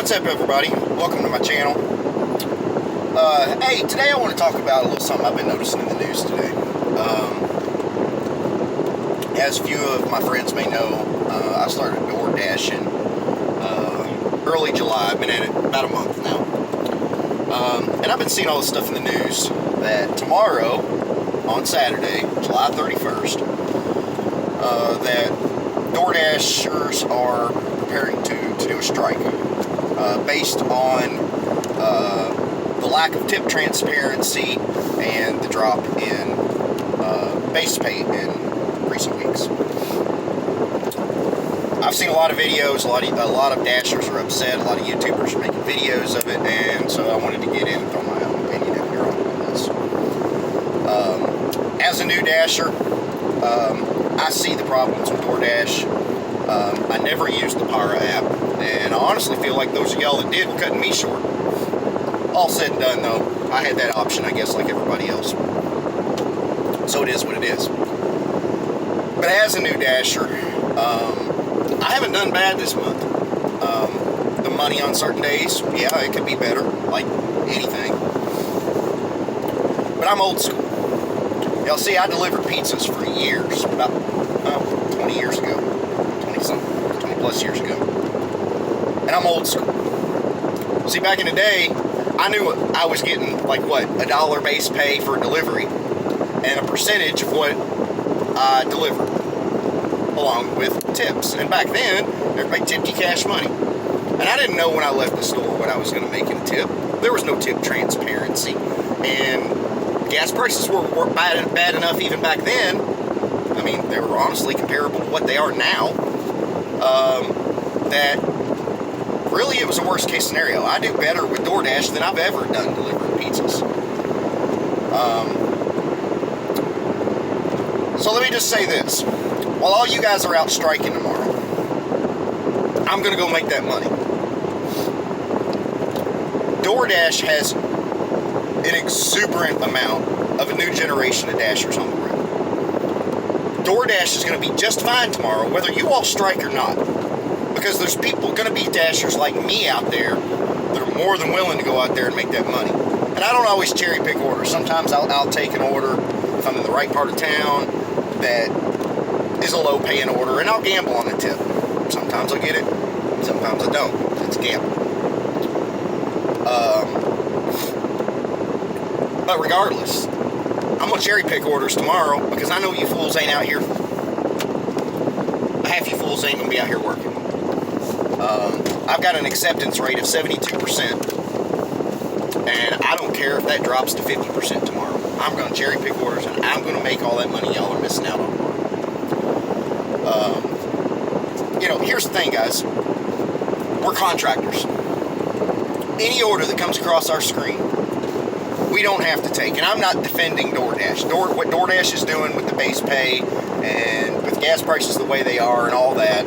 What's up, everybody? Welcome to my channel. Hey, today I want to talk about a little something I've been noticing in the news today. As a few of my friends may know, I started Doordashing early July. I've been at it about a month now. And I've been seeing all this stuff in the news that tomorrow, on Saturday, July 31st, that Doordashers are preparing to do a strike based on the lack of tip transparency and the drop in base pay in recent weeks. I've seen a lot of videos, a lot of Dashers are upset, a lot of YouTubers are making videos of it, and so I wanted to get in and throw my own opinion in here on this. As a new Dasher, I see the problems with DoorDash. I never used the Para app, and I honestly feel like those of y'all that did were cutting me short. All said and done, though, I had that option, I guess, like everybody else. So it is what it is. But as a new Dasher, I haven't done bad this month. The money on certain days, yeah, it could be better, like anything. But I'm old school. Y'all see, I delivered pizzas for years, about 20 years ago. 20 plus years ago. And I'm old school. See, back in the day, I knew I was getting, like, what, $1 base pay for a delivery and a percentage of what I delivered, along with tips. And back then, everybody tipped you cash money. And I didn't know when I left the store what I was going to make in a tip. There was no tip transparency. And gas prices were bad enough even back then. I mean, they were honestly comparable to what they are now. That really it was a worst case scenario. I do better with DoorDash than I've ever done delivering pizzas. So let me just say this. While all you guys are out striking tomorrow, I'm going to go make that money. DoorDash has an exuberant amount of a new generation of Dashers on the road. DoorDash is going to be just fine tomorrow, whether you all strike or not. Because there's people going to be Dashers like me out there that are more than willing to go out there and make that money. And I don't always cherry pick orders. Sometimes I'll take an order if I'm in the right part of town that is a low paying order, and I'll gamble on the tip. Sometimes I'll get it, sometimes I don't. It's a gamble. But regardless, I'm going to cherry pick orders tomorrow because I know you fools ain't out here. Half you fools ain't going to be out here working. I've got an acceptance rate of 72%, and I don't care if that drops to 50% tomorrow. I'm going to cherry pick orders, and I'm going to make all that money y'all are missing out on tomorrow. Here's the thing, guys. We're contractors. Any order that comes across our screen, we don't have to take. And I'm not defending DoorDash. What DoorDash is doing with the base pay and with gas prices the way they are and all that,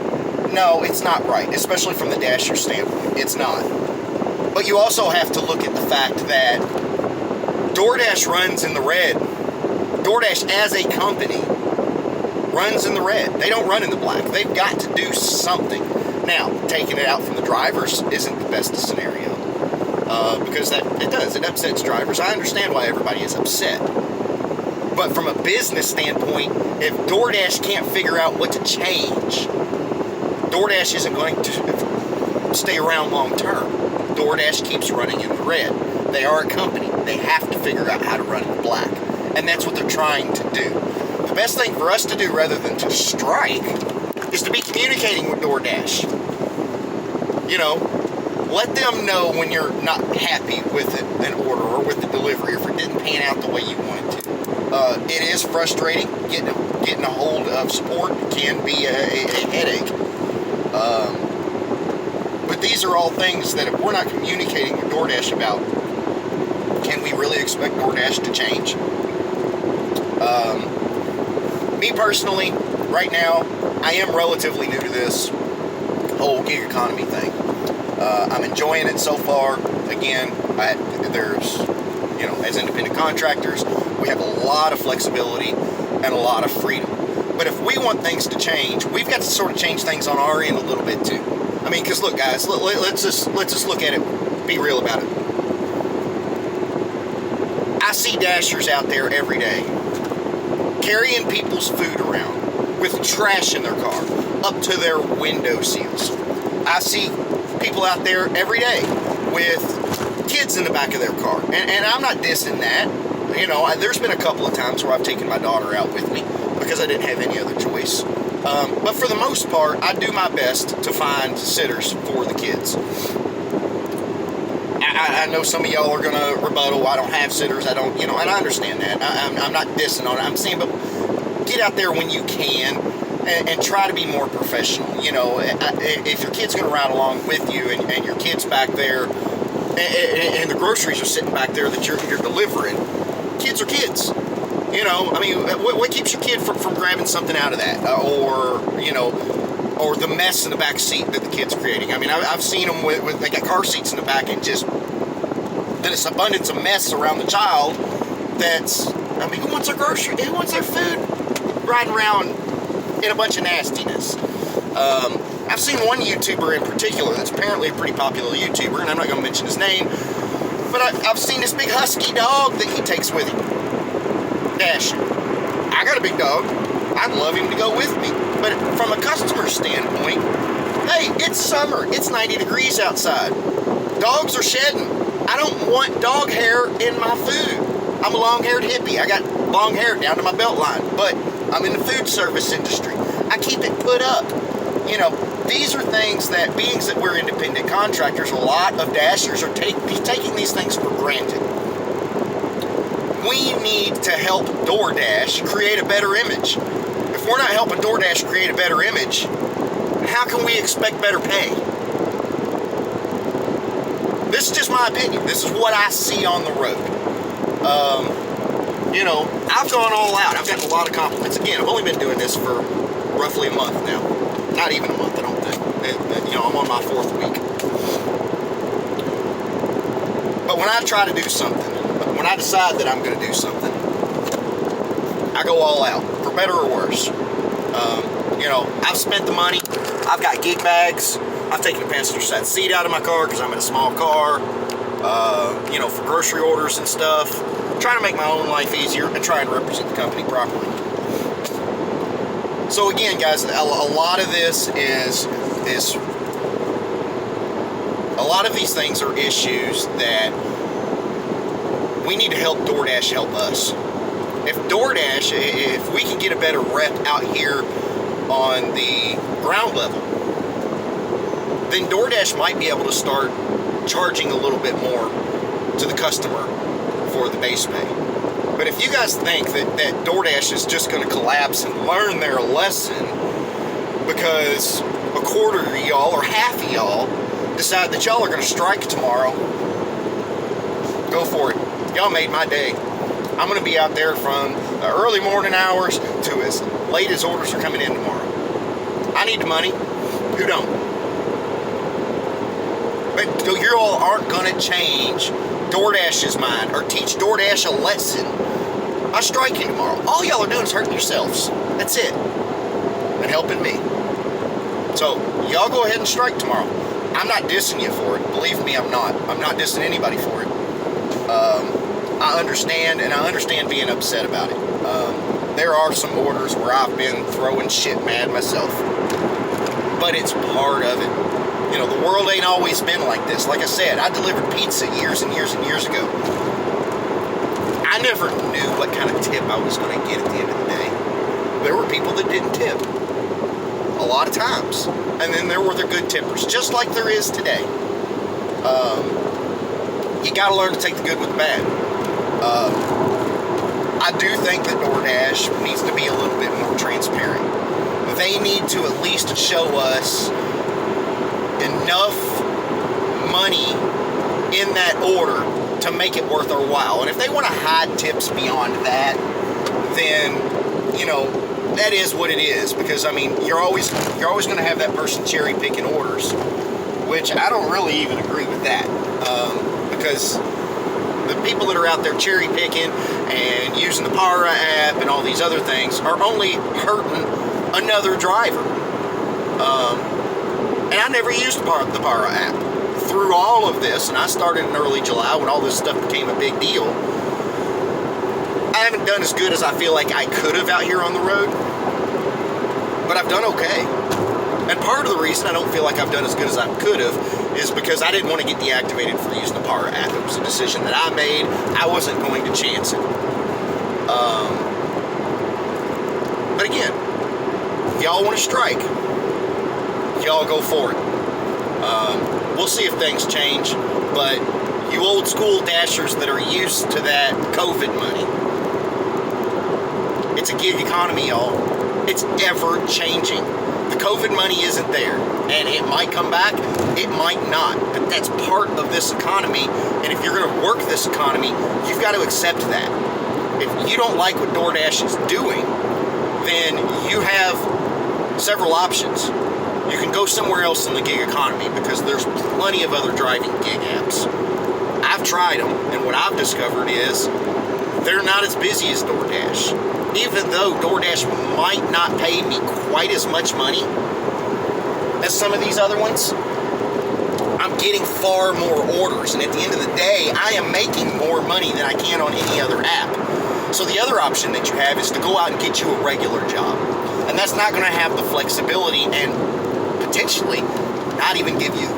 no, it's not right, especially from the Dasher standpoint. It's not. But you also have to look at the fact that DoorDash runs in the red. DoorDash as a company runs in the red. They don't run in the black. They've got to do something. Now, taking it out from the drivers isn't the best scenario. Because it upsets drivers. I understand why everybody is upset. But from a business standpoint, if DoorDash can't figure out what to change, DoorDash isn't going to stay around long term. DoorDash keeps running in the red. They are a company. They have to figure out how to run in the black. And that's what they're trying to do. The best thing for us to do rather than to strike is to be communicating with DoorDash. Let them know when you're not happy with an order or with the delivery, or if it didn't pan out the way you wanted to. It is frustrating. Getting a hold of support can be a headache. But these are all things that if we're not communicating with DoorDash about, can we really expect DoorDash to change? Me personally, right now, I am relatively new to this whole gig economy thing. I'm enjoying it so far. Again, there's, as independent contractors, we have a lot of flexibility and a lot of freedom. But if we want things to change, we've got to sort of change things on our end a little bit too. I mean, because look, guys, let's just look at it. Be real about it. I see Dashers out there every day carrying people's food around with trash in their car up to their window seals. I see people out there every day with kids in the back of their car, and I'm not dissing that. You know, there's been a couple of times where I've taken my daughter out with me because I didn't have any other choice. But for the most part, I do my best to find sitters for the kids. I know some of y'all are going to rebuttal, I don't have sitters, I don't, you know, and I understand that. I'm not dissing on it. I'm saying, but get out there when you can and try to be more professional. You know, if your kid's going to ride along with you and your kid's back there and the groceries are sitting back there that you're delivering, kids are kids. You know, I mean, what keeps your kid from grabbing something out of that? Or, you know, or the mess in the back seat that the kid's creating. I mean, I've seen them with they got car seats in the back and just, then it's abundance of mess around the child that's, I mean, who wants their grocery, who wants their food riding around in a bunch of nastiness? I've seen one YouTuber in particular that's apparently a pretty popular YouTuber, and I'm not going to mention his name, but I've seen this big husky dog that he takes with him. Dasher. I got a big dog. I'd love him to go with me. But from a customer standpoint, hey, it's summer. It's 90 degrees outside. Dogs are shedding. I don't want dog hair in my food. I'm a long-haired hippie. I got long hair down to my belt line. But I'm in the food service industry. I keep it put up. You know, these are things that, being that we're independent contractors, a lot of Dashers are taking these things for granted. We need to help DoorDash create a better image. If we're not helping DoorDash create a better image, how can we expect better pay? This is just my opinion. This is what I see on the road. You know, I've gone all out. I've gotten a lot of compliments. Again, I've only been doing this for roughly a month now. Not even a month, I don't think. You know, I'm on my 4th week. But when I try to do something, when I decide that I'm going to do something, I go all out, for better or worse. You know, I've spent the money. I've got gig bags. I've taken the passenger side seat out of my car because I'm in a small car. You know, for grocery orders and stuff. Trying to make my own life easier and trying to represent the company properly. So again, guys, a lot of this is a lot of these things are issues that we need to help DoorDash help us. If we can get a better rep out here on the ground level, then DoorDash might be able to start charging a little bit more to the customer for the base pay. But if you guys think that DoorDash is just going to collapse and learn their lesson because a quarter of y'all or half of y'all decide that y'all are going to strike tomorrow, go for it. Y'all made my day. I'm going to be out there from the early morning hours to as late as orders are coming in tomorrow. I need the money. Who don't? But you all aren't going to change DoorDash's mind or teach DoorDash a lesson by striking tomorrow. All y'all are doing is hurting yourselves. That's it. And helping me. So, y'all go ahead and strike tomorrow. I'm not dissing you for it. Believe me, I'm not. I'm not dissing anybody for it. I understand, and I understand being upset about it. There are some orders where I've been throwing shit mad myself. But it's part of it. You know, the world ain't always been like this. Like I said, I delivered pizza years and years and years ago. I never knew what kind of tip I was going to get at the end of the day. There were people that didn't tip. A lot of times. And then there were the good tippers, just like there is today. You got to learn to take the good with the bad. I do think that DoorDash needs to be a little bit more transparent. They need to at least show us enough money in that order to make it worth our while. And if they want to hide tips beyond that, then, you know, that is what it is. Because, I mean, you're always going to have that person cherry picking orders, which I don't really even agree with that. Because the people that are out there cherry picking and using the Para app and all these other things are only hurting another driver. And I never used the Para app. Through all of this, and I started in early July when all this stuff became a big deal, I haven't done as good as I feel like I could have out here on the road, but I've done okay. And part of the reason I don't feel like I've done as good as I could have is because I didn't want to get deactivated for using the Para app. It was a decision that I made. I wasn't going to chance it. But again, if y'all want to strike, y'all go for it. We'll see if things change, but you old school dashers that are used to that COVID money, it's a gig economy, y'all. It's ever changing. The COVID money isn't there, and it might come back, it might not, but that's part of this economy, and if you're going to work this economy, you've got to accept that. If you don't like what DoorDash is doing, then you have several options. You can go somewhere else in the gig economy because there's plenty of other driving gig apps. I've tried them, and what I've discovered is they're not as busy as DoorDash. Even though DoorDash might not pay me quite as much money as some of these other ones, I'm getting far more orders, and at the end of the day, I am making more money than I can on any other app. So the other option that you have is to go out and get you a regular job. And that's not going to have the flexibility and potentially not even give you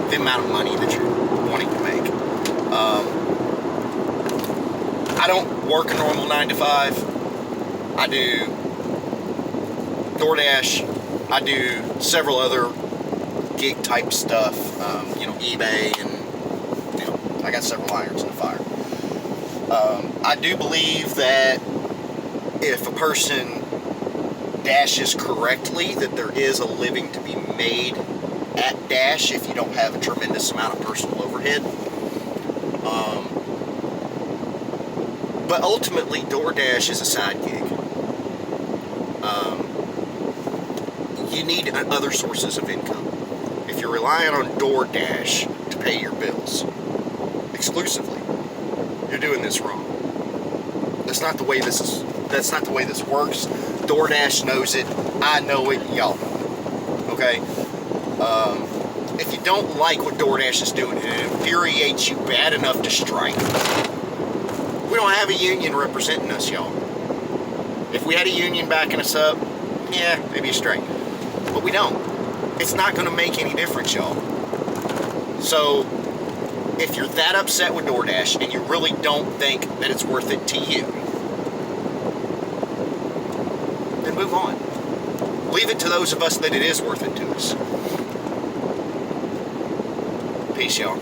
the amount of money that you're wanting to make. I don't work a normal 9 to 5. I do DoorDash. I do several other gig type stuff, eBay, and I got several irons in the fire. I do believe that if a person dashes correctly, that there is a living to be made at Dash if you don't have a tremendous amount of personal overhead. But ultimately, DoorDash is a side gig. You need other sources of income. If you're relying on DoorDash to pay your bills exclusively, you're doing this wrong. That's not the way this works. DoorDash knows it. I know it. Y'all know. Okay? If you don't like what DoorDash is doing and it infuriates you bad enough to strike, we don't have a union representing us, y'all. If we had a union backing us up, yeah, maybe a strike. But we don't. It's not going to make any difference, y'all. So, if you're that upset with DoorDash and you really don't think that it's worth it to you, then move on. Leave it to those of us that it is worth it to us. Peace, y'all.